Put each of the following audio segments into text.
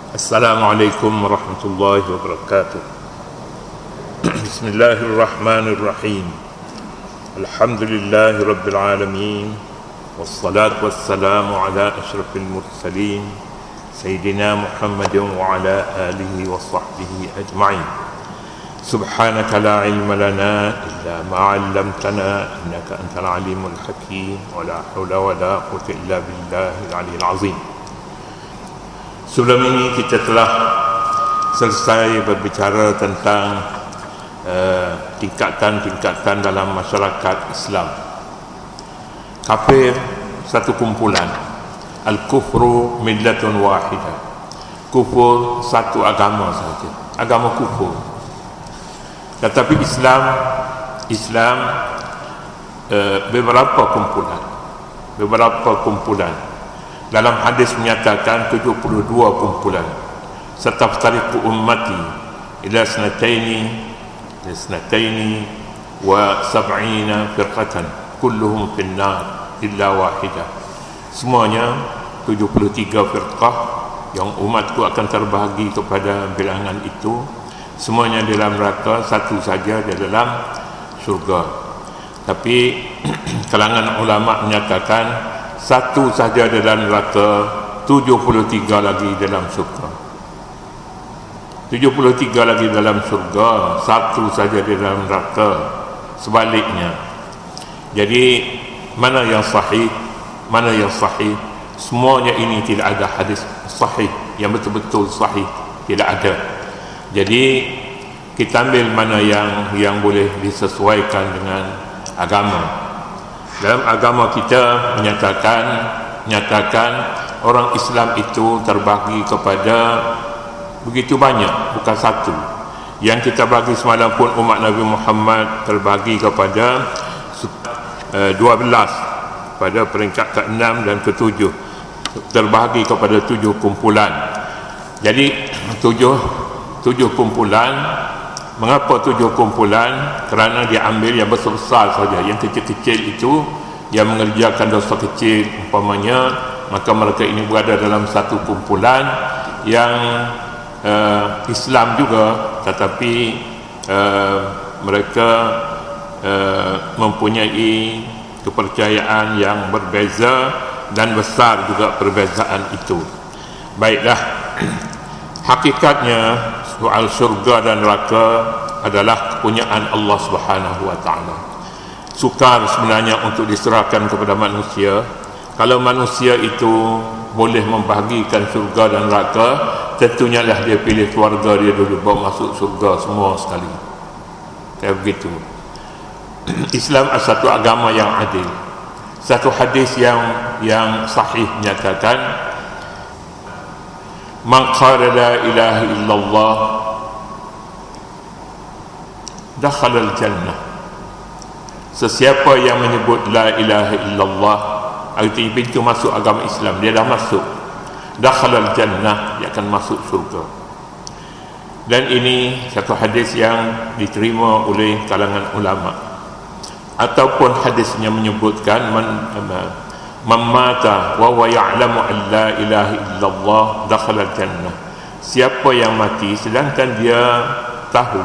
Assalamualaikum warahmatullahi wabarakatuh. Bismillahirrahmanirrahim. Alhamdulillahi rabbil alamin. Wassalatu wassalamu ala asyrafil mursalin Sayyidina Muhammadin wa ala alihi wa sahbihi ajma'in. Subhanaka la ilma lana illa ma 'allamtana innaka antal alimul hakim. Wa la hawla wa la quwwata illa billahil aliyyil azim. Sebelum ini kita telah selesai berbicara tentang tingkatan-tingkatan dalam masyarakat Islam. Kafir satu kumpulan, al-kufru millatun wahidah. Kufur satu agama saja, agama kufur. Tetapi Islam beberapa kumpulan. Dalam hadis menyatakan 72 kumpulan. Sataftariqu ummati ila sanataini wa sab'ina firqatan kulluhum finnar illa wahidah. Semuanya 73 firqah yang umatku akan terbahagi kepada bilangan itu. Semuanya dalam neraka, satu saja di dalam syurga. Tapi kalangan ulama menyatakan satu saja dalam neraka, 73 lagi dalam syurga. 73 lagi dalam syurga, satu saja dalam neraka. Sebaliknya. Jadi mana yang sahih? Semuanya ini tidak ada hadis sahih yang betul-betul sahih, tidak ada. Jadi kita ambil mana yang boleh disesuaikan dengan agama. Dalam agama kita menyatakan orang Islam itu terbagi kepada begitu banyak, bukan satu. Yang kita bagi semalam pun umat Nabi Muhammad terbagi kepada 12, pada peringkat ke-6 dan ke-7, terbagi kepada 7 kumpulan. Jadi 7 kumpulan. Mengapa 7 kumpulan? Kerana dia ambil yang besar-besar saja. Yang kecil-kecil itu yang mengerjakan dosa kecil umpamanya, maka mereka ini berada dalam satu kumpulan yang Islam juga, tetapi mereka mempunyai kepercayaan yang berbeza dan besar juga perbezaan itu. Baiklah, hakikatnya soal syurga dan neraka adalah kepunyaan Allah Subhanahu wa taala. Sukar sebenarnya untuk diserahkan kepada manusia. Kalau manusia itu boleh membahagikan syurga dan neraka, tentunya lah dia pilih keluarga dia dulu bawa masuk syurga semua sekali. Kayak begitu. Islam adalah satu agama yang adil. Satu hadis yang sahih menyatakan, man qala la ilaha illallah dakhala al-jannah. Sesiapa yang menyebut la ilaha illallah, artinya pintu masuk agama Islam, dia dah masuk. Dakhala al-jannah, dia akan masuk syurga. Dan ini satu hadis yang diterima oleh kalangan ulama. Ataupun hadisnya menyebutkan man mata wa huwa ya'lamu an la ilaha illallah dakhala al-jannah. Siapa yang mati sedangkan dia tahu,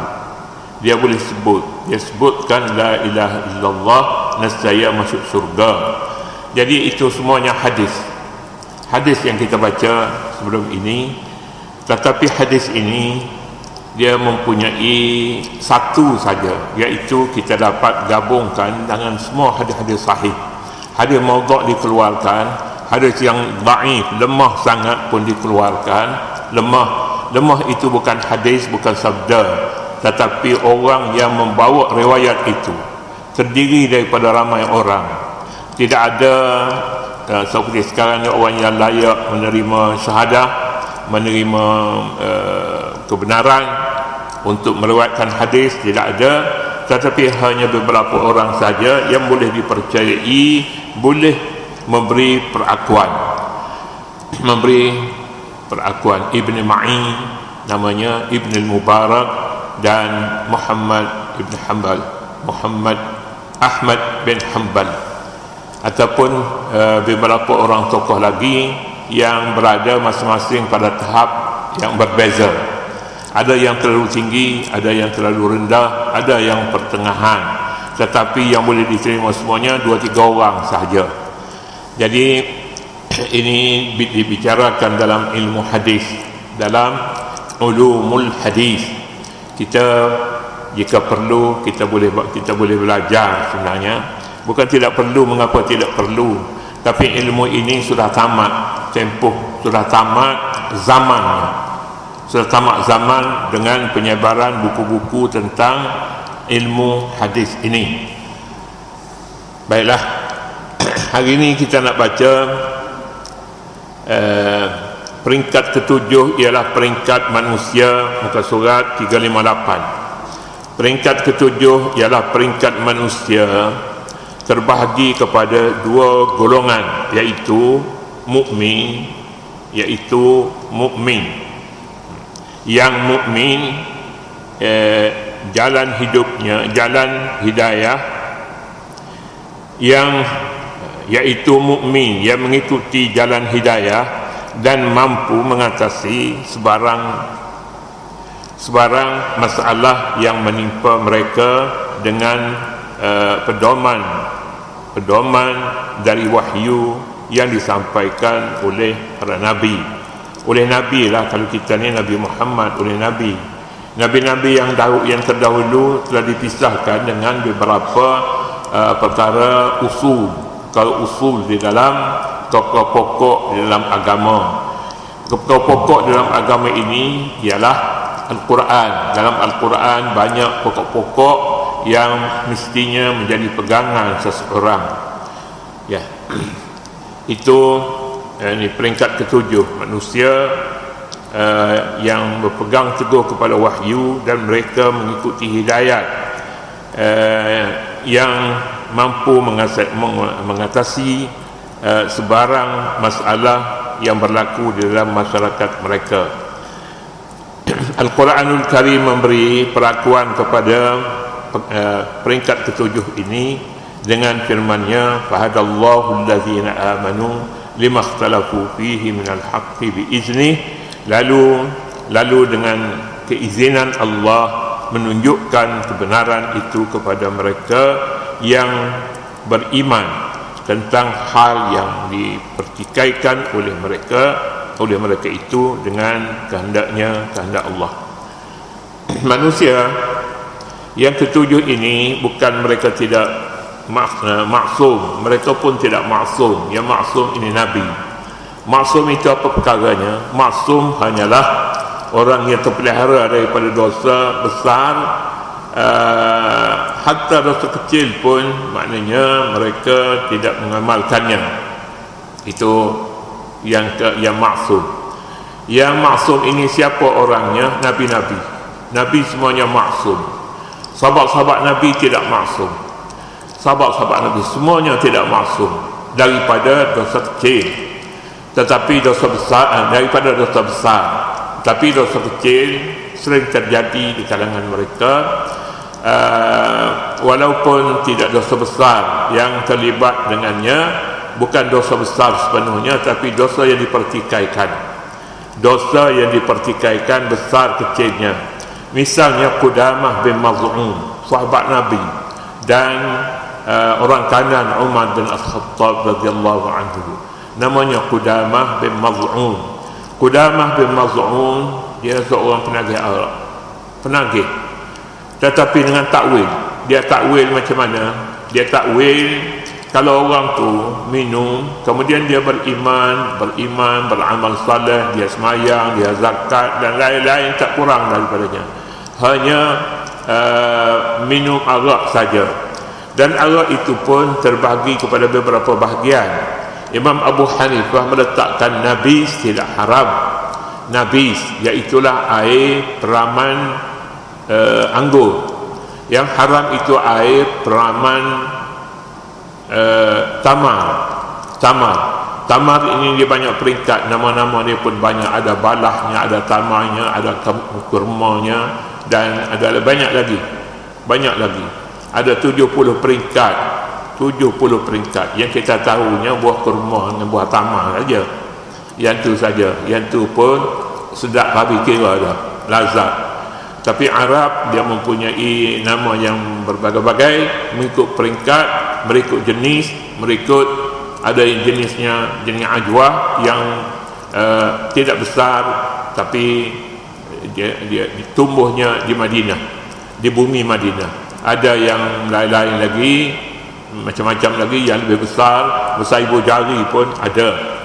dia boleh dia sebutkan la ilaha illallah, nescaya masuk surga. Jadi itu semuanya hadis yang kita baca sebelum ini. Tetapi hadis ini dia mempunyai satu saja, iaitu kita dapat gabungkan dengan semua hadis-hadis sahih. Hadis maudhu' dikeluarkan, hadis yang dhaif, lemah sangat pun dikeluarkan. Lemah itu bukan hadis, bukan sabda, tetapi orang yang membawa riwayat itu terdiri daripada ramai orang. Tidak ada seperti sekarang orang yang layak menerima syahadah, menerima kebenaran untuk meriwayatkan hadis, tidak ada. Tetapi hanya beberapa orang saja yang boleh dipercayai, boleh memberi perakuan. Ibn Ma'in namanya, Ibn al-Mubarak, dan Muhammad Ahmad bin Hanbal, ataupun beberapa orang tokoh lagi yang berada masing-masing pada tahap yang berbeza. Ada yang terlalu tinggi, ada yang terlalu rendah, ada yang pertengahan. Tetapi yang boleh diterima semuanya 2-3 orang sahaja. Jadi ini dibicarakan dalam ilmu hadis, dalam ulumul hadis. Kita jika perlu kita boleh belajar sebenarnya. Bukan tidak perlu, mengapa tidak perlu? Tapi ilmu ini sudah tamat tempoh, sudah tamat zamannya. Sudah tamat zaman dengan penyebaran buku-buku tentang ilmu hadis ini. Baiklah, hari ini kita nak baca peringkat ke-7 ialah peringkat manusia, muka surat 358. Peringkat ke-7 ialah peringkat manusia terbahagi kepada 2 golongan, iaitu mukmin, iaitu mukmin. Yang mukmin jalan hidupnya, jalan hidayah, yang iaitu mukmin yang mengikuti jalan hidayah dan mampu mengatasi sebarang masalah yang menimpa mereka dengan pedoman dari wahyu yang disampaikan oleh para nabi. Oleh nabi lah, kalau kita ni Nabi Muhammad, oleh nabi-nabi yang terdahulu telah dipisahkan dengan beberapa perkara usul. Kalau usul di dalam pokok-pokok di dalam agama. Pokok-pokok dalam agama ini ialah Al-Quran. Dalam Al-Quran banyak pokok-pokok yang mestinya menjadi pegangan seseorang. Ya. Itu ini peringkat ke-7, manusia yang berpegang teguh kepada wahyu dan mereka mengikuti hidayat, yang mampu mengatasi sebarang masalah yang berlaku di dalam masyarakat mereka. Al-Quranul Karim memberi perakuan kepada peringkat ke-7 ini dengan firman-Nya, fahadallahu allazina amanu lima ikhtalafu fihi minal haqqi biiznih, lalu dengan keizinan Allah menunjukkan kebenaran itu kepada mereka yang beriman tentang hal yang dipertikaikan oleh mereka itu dengan kehendak Allah. Manusia yang ke-7 ini bukan mereka tidak maksum, mereka pun tidak maksum. Yang maksum ini Nabi. Maksum itu apa perkaranya? Maksum hanyalah orang yang terpelihara daripada dosa besar, hatta dosa kecil pun maknanya mereka tidak mengamalkannya. Itu yang maksum. Yang maksum ini siapa orangnya? Nabi-nabi. Nabi semuanya maksum. Sahabat-sahabat Nabi tidak maksum. Sahabat-sahabat Nabi semuanya tidak maksum daripada dosa kecil, tetapi dosa besar, daripada dosa besar. Tapi dosa kecil sering terjadi di kalangan mereka, walaupun tidak dosa besar yang terlibat dengannya, bukan dosa besar sepenuhnya, tapi dosa yang dipertikaikan. Dosa yang dipertikaikan besar kecilnya. Misalnya Qudamah bin Maz'un, sahabat Nabi, dan orang kanan Umar bin Al-Khattab radhiyallahu anhu. Namanya Qudamah bin Maz'un. Qudamah bin Maz'un dia seorang penagih Arab. Penagih. Tetapi dengan takwil. Dia takwil macam mana? Dia takwil kalau orang tu minum, kemudian dia beriman, beramal saleh, dia semayang, dia zakat dan lain-lain, tak kurang daripadanya. Hanya minum arak saja. Dan arak itu pun terbahagi kepada beberapa bahagian. Imam Abu Hanifah meletakkan nabis tidak haram. Nabis iaitulah air peraman anggur. Yang haram itu air peraman tamar ini dia banyak peringkat, nama-nama dia pun banyak, ada balahnya, ada tamarnya, ada kurmanya, dan ada banyak lagi, ada 70 peringkat. 70 peringkat. Yang kita tahunya buah kurma dengan buah tamar saja. Yang tu saja. Yang tu pun sedap habis kira dah, lazat. Tapi Arab dia mempunyai nama yang berbagai-bagai, mengikut peringkat, mengikut jenis, mengikut ada jenisnya jenis ajwah yang tidak besar, tapi dia tumbuhnya di Madinah, di bumi Madinah. Ada yang lain-lain lagi, macam-macam lagi yang lebih besar ibu jari pun ada.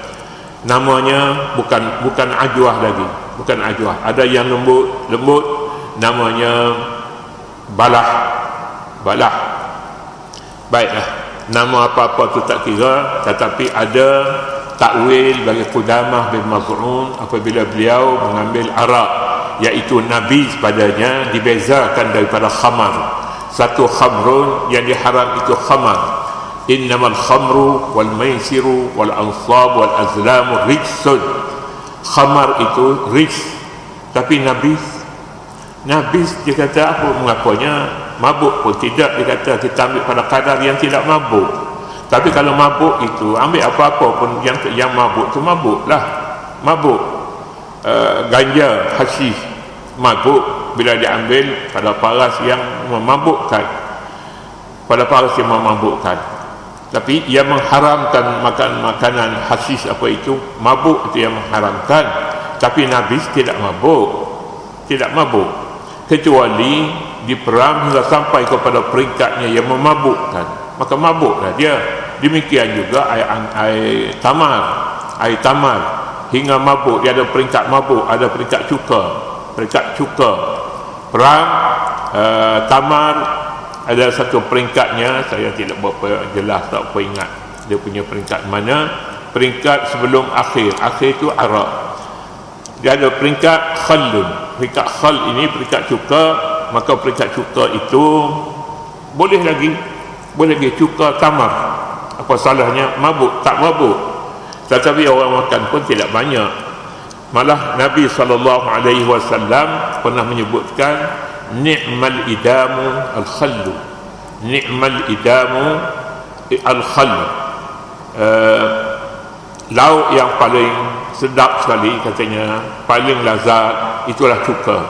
Namanya bukan ajwah lagi, bukan ajwah. Ada yang lembut, namanya balah. Baiklah, nama apa-apa tu tak kira, tetapi ada takwil bagi Qudamah bin Maz'un apabila beliau mengambil arak, iaitu nabis padanya, dibezakan daripada khamar. Satu khamrun, yang diharam itu khamar. Innamal khamru wal maisiru wal ansab wal azlamu rijsun. Khamar itu rijs, tapi nabis dia kata apa, mengapanya mabuk pun tidak, dia kata kita ambil pada kadar yang tidak mabuk. Tapi kalau mabuk itu ambil apa-apa pun yang mabuk tu mabuklah. Mabuk ganja, hasyish mabuk bila diambil pada paras yang memabukkan, Tapi ia mengharamkan makan makanan hasyish apa itu, mabuk itu yang mengharamkan. Tapi nabis tidak mabuk, kecuali diperam hingga sampai kepada peringkatnya yang memabukkan, maka mabuklah dia. Demikian juga air tamar hingga mabuk, dia ada peringkat mabuk, ada peringkat cuka. Perang tamar ada satu peringkatnya, saya tidak berapa jelas, tak apa ingat dia punya peringkat mana. Peringkat sebelum akhir itu arak. Dia ada peringkat khallun. Peringkat khal ini peringkat cuka, maka peringkat cuka itu boleh lagi cuka tamar. Apa salahnya? Mabuk, tak mabuk. Tetapi orang makan pun tidak banyak. Malah Nabi SAW pernah menyebutkan ni'mal idamu al-khallu. Ni'mal idamu al-khallu. Lauk yang paling sedap sekali, katanya paling lazat, itulah cuka.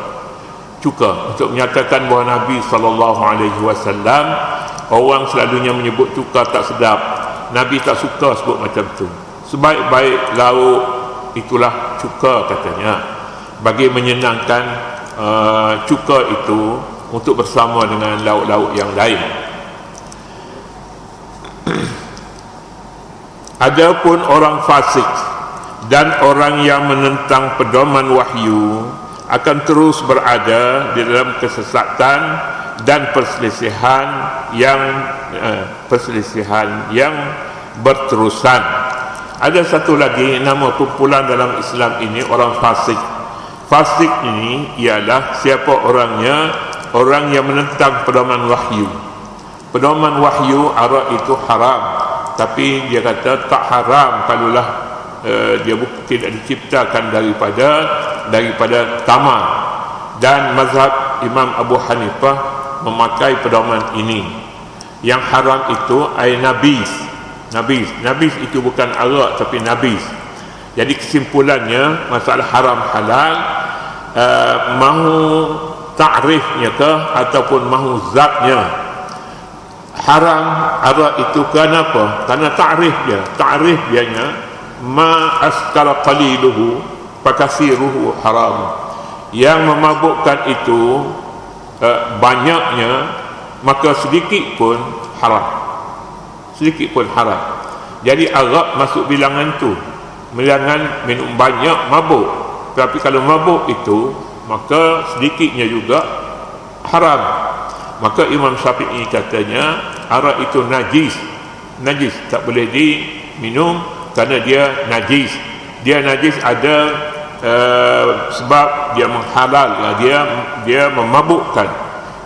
Untuk menyatakan bahawa Nabi SAW, orang selalunya menyebut cuka tak sedap. Nabi tak suka sebut macam tu. Sebaik-baik lauk itulah cuka, katanya, bagi menyenangkan cuka itu untuk bersama dengan lauk-lauk yang lain. Adapun orang fasik dan orang yang menentang pedoman wahyu akan terus berada di dalam kesesatan dan perselisihan yang berterusan. Ada satu lagi nama kumpulan dalam Islam ini, orang fasik. Fasik ini ialah siapa orangnya? Orang yang menentang pedoman wahyu. Pedoman wahyu arak itu haram, tapi dia kata tak haram kalaulah dia tidak diciptakan daripada tamar. Dan mazhab Imam Abu Hanifah memakai pedoman ini. Yang haram itu air nabis. Nabis itu bukan arak, tapi nabis. Jadi kesimpulannya, masalah haram halal, mahu ta'rifnya ke ataupun mahu zatnya. Haram arak itu kenapa? Karena ta'rif dianya ma askara qaliluhu fakasiruhu haram. Yang memabukkan itu banyaknya, maka sedikit pun haram. Jadi arak masuk bilangan tu, bilangan minum banyak mabuk. Tapi kalau mabuk itu, maka sedikitnya juga haram. Maka Imam Syafi'i katanya arak itu najis, tak boleh diminum kerana dia najis. Dia najis ada sebab dia menghalal, dia memabukkan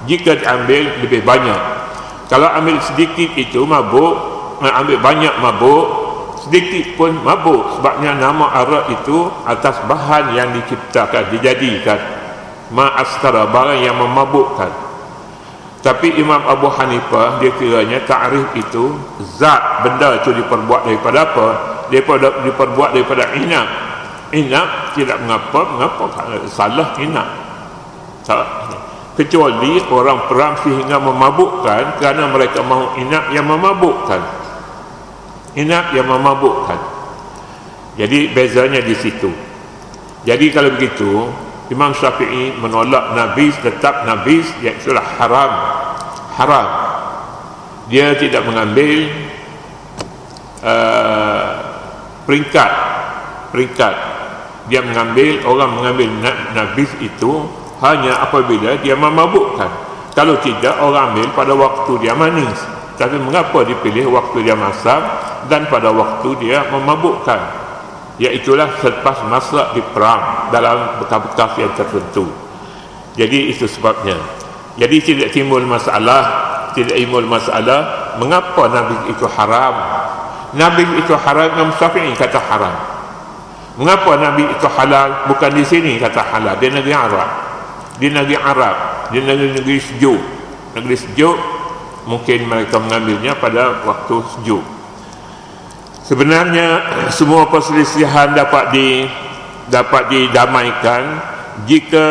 jika diambil lebih banyak. Kalau ambil sedikit itu mabuk, ambil banyak mabuk, sedikit pun mabuk. Sebabnya nama arak itu atas bahan yang diciptakan, dijadikan. Ma'askara, barang yang memabukkan. Tapi Imam Abu Hanifah, dia kiranya ta'rif itu zat, benda itu diperbuat daripada apa? Diperbuat daripada inab. Inap tidak mengapa salah inap. Tak. Kecuali orang perang sehingga memabukkan kerana mereka mahu inap yang memabukkan. Inap yang memabukkan. Jadi bezanya di situ. Jadi kalau begitu Imam Syafi'i menolak nabis, tetap nabis iaitu haram. Haram. Dia tidak mengambil peringkat. Dia orang mengambil nabis itu hanya apabila dia memabukkan. Kalau tidak, orang ambil pada waktu dia manis. Tapi mengapa dipilih waktu dia masam dan pada waktu dia memabukkan? Iaitulah selepas masa di perang dalam bekas-bekas yang tertentu. Jadi itu sebabnya. Jadi tidak timbul masalah mengapa nabis itu haram. Nabis itu haram, Imam Syafi'i kata haram. Mengapa nabis itu halal? Bukan di sini kata halal, di negeri Arab. Di negeri sejuk. Negeri sejuk mungkin mereka mengambilnya pada waktu sejuk. Sebenarnya semua perselisihan dapat didamaikan jika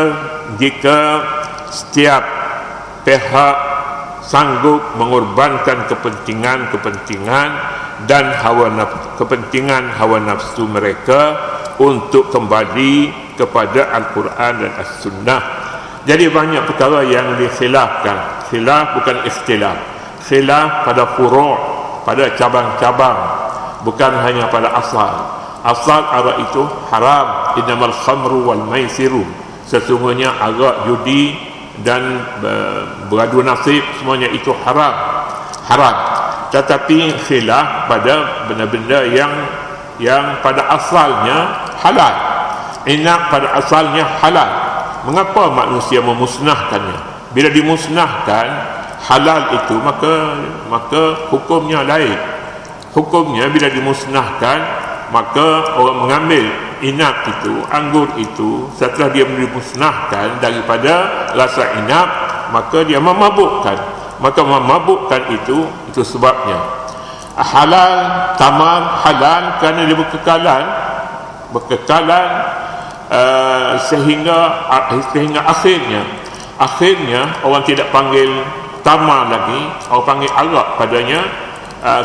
setiap pihak sanggup mengorbankan kepentingan dan kepentingan hawa nafsu mereka untuk kembali kepada Al-Quran dan As-Sunnah. Jadi banyak perkara yang dikhilafkan. Khilaf bukan ikhtilaf. Khilaf pada furu', pada cabang-cabang, bukan hanya pada asal. Asal arak itu haram. Innamal khamru wal maisiru. Sesungguhnya arak, judi dan beradu nasib, semuanya itu haram. Tetapi khilaf pada benda-benda yang pada asalnya halal. Inap pada asalnya halal. Mengapa manusia memusnahkannya? Bila dimusnahkan halal itu, maka hukumnya lain. Hukumnya bila dimusnahkan, maka orang mengambil inap itu, anggur itu, setelah dia dimusnahkan daripada rasa inap, maka dia memabukkan. Maka memabukkan itu sebabnya. Halal, tamar halal kerana dia berkekalan sehingga akhirnya orang tidak panggil tamar lagi, orang panggil arak padanya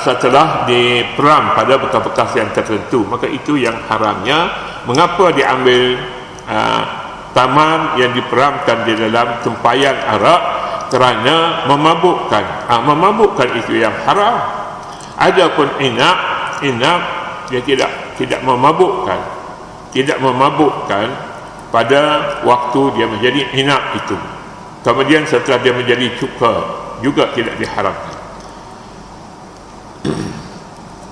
setelah diperam pada bekas-bekas yang tertentu. Maka itu yang haramnya. Mengapa diambil tamar yang diperamkan di dalam tempayan arak? Kerana memabukkan. Memabukkan itu yang haram. Adapun inap dia tidak memabukkan. Tidak memabukkan pada waktu dia menjadi inap itu. Kemudian setelah dia menjadi cuka juga tidak diharamkan.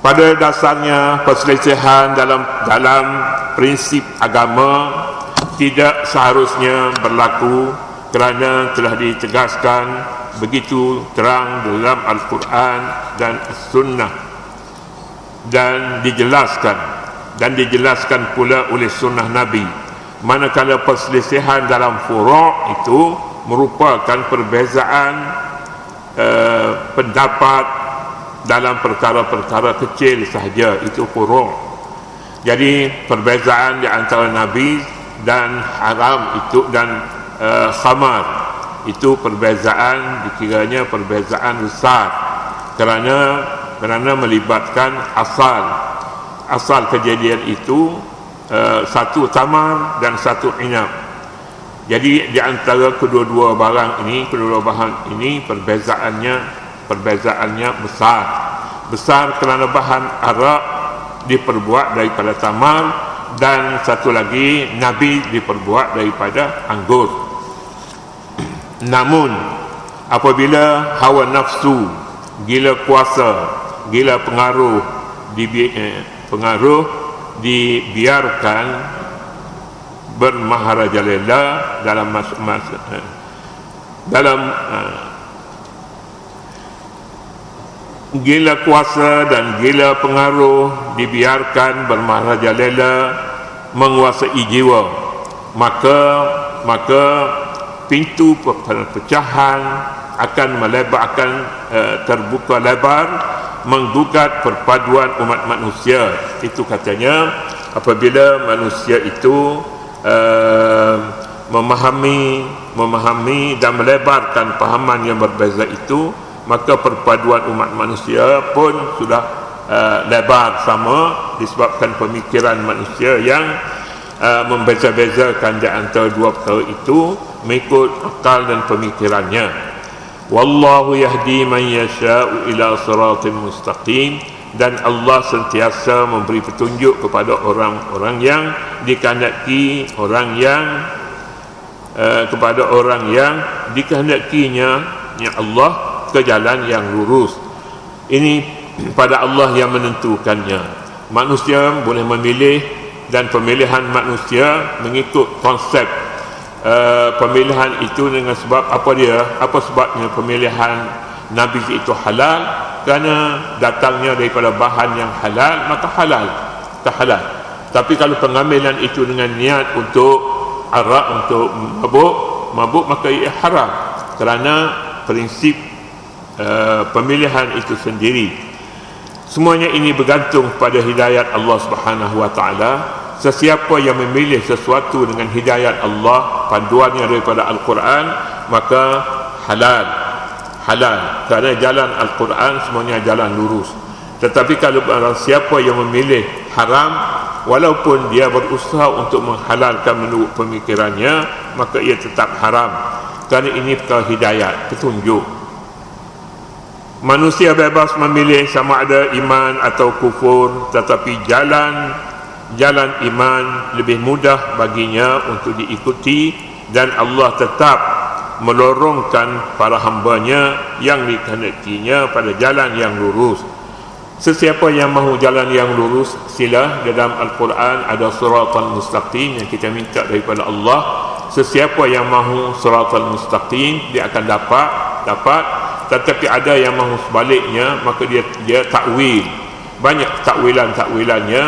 Pada dasarnya perselisihan dalam prinsip agama tidak seharusnya berlaku, kerana telah ditegaskan begitu terang dalam Al-Quran dan As-Sunnah, dan dijelaskan pula oleh Sunnah Nabi. Manakala perselisihan dalam furu' itu merupakan perbezaan pendapat dalam perkara-perkara kecil sahaja, itu furu'. Jadi perbezaan di antara Nabi dan haram itu dan khamar itu perbezaan, dikiranya perbezaan besar kerana melibatkan asal kejadian itu, satu tamar dan satu inap. Jadi di antara kedua-dua bahan ini perbezaannya besar kerana bahan arak diperbuat daripada tamar dan satu lagi Nabi diperbuat daripada anggur. Namun apabila hawa nafsu, gila kuasa, gila pengaruh dibiarkan bermaharajalela dalam gila kuasa dan gila pengaruh dibiarkan bermaharajalela menguasai jiwa, maka pintu perpecahan akan terbuka lebar, menggugat perpaduan umat manusia. Itu katanya apabila manusia itu memahami dan melebarkan pahaman yang berbeza itu, maka perpaduan umat manusia pun sudah lebar sama, disebabkan pemikiran manusia yang membeza-bezakan di antara dua perkara itu mengikut akal dan pemikirannya. Wallahu yahdi man yasha'u ila siratin mustaqim, dan Allah sentiasa memberi petunjuk kepada orang-orang yang dikehendaki, kepada orang yang dikehendakinya ya Allah ke jalan yang lurus. Ini pada Allah yang menentukannya. Manusia boleh memilih, dan pemilihan manusia mengikut konsep pemilihan itu dengan sebab apa sebabnya pemilihan Nabi itu halal, kerana datangnya daripada bahan yang halal, maka halal, tak halal. Tapi kalau pengambilan itu dengan niat untuk arak, untuk mabuk, maka ia haram, kerana prinsip pemilihan itu sendiri. Semuanya ini bergantung pada hidayat Allah Subhanahu wa taala. Sesiapa yang memilih sesuatu dengan hidayat Allah, panduannya daripada Al-Quran, maka halal, kerana jalan Al-Quran semuanya jalan lurus. Tetapi kalau barang siapa yang memilih haram, walaupun dia berusaha untuk menghalalkan menurut pemikirannya, maka ia tetap haram, kerana ini perkara hidayat, petunjuk. Manusia bebas memilih sama ada iman atau kufur, tetapi jalan iman lebih mudah baginya untuk diikuti, dan Allah tetap melorongkan para hambanya yang dikehendakinya pada jalan yang lurus. Sesiapa yang mahu jalan yang lurus, sila dalam Al-Quran ada siratal mustaqim yang kita minta daripada Allah. Sesiapa yang mahu siratal mustaqim, dia akan dapat. Tetapi ada yang mahu sebaliknya, maka dia takwil. Banyak takwilannya,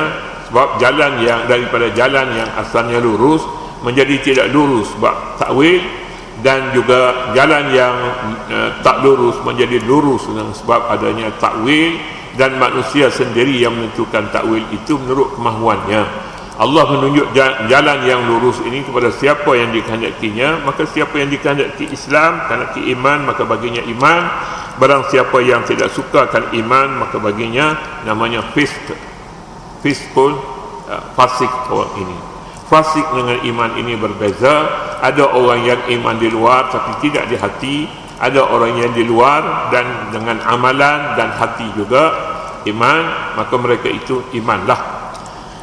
sebab jalan yang daripada jalan yang asalnya lurus menjadi tidak lurus sebab takwil, dan juga jalan yang tak lurus menjadi lurus dengan sebab adanya takwil, dan manusia sendiri yang menentukan takwil itu menurut kemahuannya. Allah menunjuk jalan yang lurus ini kepada siapa yang dikehendakinya, maka siapa yang dikehendaki Islam, kehendaki iman, maka baginya iman. Barang siapa yang tidak sukakan iman, maka baginya namanya fisq, fasik orang ini. Fasik dengan iman ini berbeza. Ada orang yang iman di luar tapi tidak di hati, ada orang yang di luar dan dengan amalan dan hati juga iman, maka mereka itu imanlah.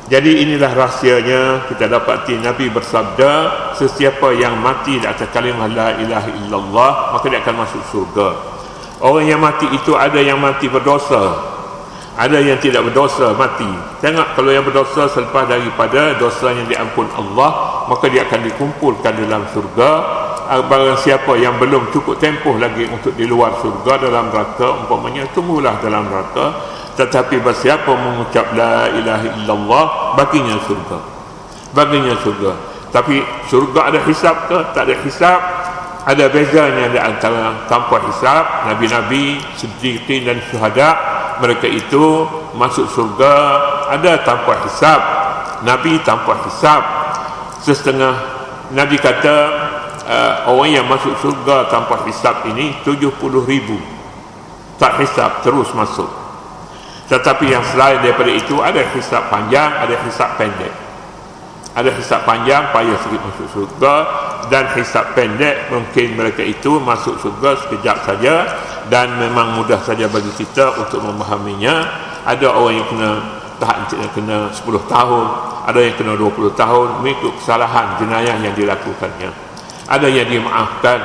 Jadi inilah rahsianya. Kita dapati Nabi bersabda, sesiapa yang mati di atas kalimah la ilaha illallah, maka dia akan masuk surga. Orang yang mati itu ada yang mati berdosa, ada yang tidak berdosa mati. Tengok, kalau yang berdosa selepas daripada dosanya diampun Allah, maka dia akan dikumpulkan dalam surga. Barang siapa yang belum cukup tempoh lagi untuk di luar surga, dalam neraka umpamanya, tunggulah dalam neraka. Tetapi bersiapa mengucap la ilaha illallah, baginya surga. Tapi surga ada hisab ke? Tak ada hisab. Ada bezanya di antara tanpa hisab. Nabi-nabi, siddiqin dan syuhada, mereka itu masuk surga ada tanpa hisab. Nabi tanpa hisab. Setengah Nabi kata orang yang masuk surga tanpa hisab ini 70,000. Tak hisab, terus masuk. Tetapi yang selain daripada itu, ada hisab panjang, ada hisab pendek. Ada hisab panjang, payah sikit masuk surga, dan hisab pendek mungkin mereka itu masuk surga sekejap saja, dan memang mudah saja bagi kita untuk memahaminya. Ada orang yang kena 10 tahun, ada yang kena 20 tahun mengikut kesalahan jenayah yang dilakukannya. Ada yang dimaafkan,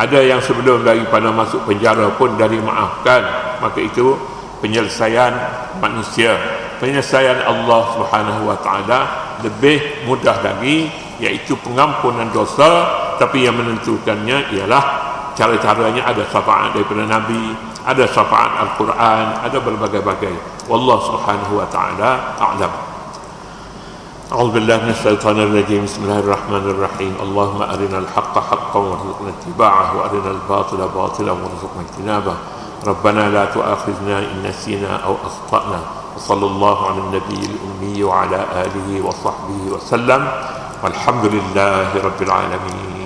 ada yang sebelum daripada masuk penjara pun dah dimaafkan. Maka itu penyelesaian manusia. Penyelesaian Allah Subhanahu wa taala lebih mudah lagi, iaitu pengampunan dosa. Tapi yang menentukannya ialah cara-caranya. Ada syafaat daripada Nabi, ada syafaat Al-Quran, ada berbagai-bagai. Wallahu Subhanahu wa taala a'lam. أعوذ بالله من الشيطان الرجيم. بسم الله الرحمن الرحيم. اللهم أرنا الحق حقا وارزقنا اتباعه، وأرنا الباطل باطلا وارزقنا اجتنابه. ربنا لا تؤاخذنا إن نسينا أو أخطأنا، sallallahu ala nabiyil ummi wa ala alihi wa sahbihi wa sallam. Walhamdulillahi rabbil alamin.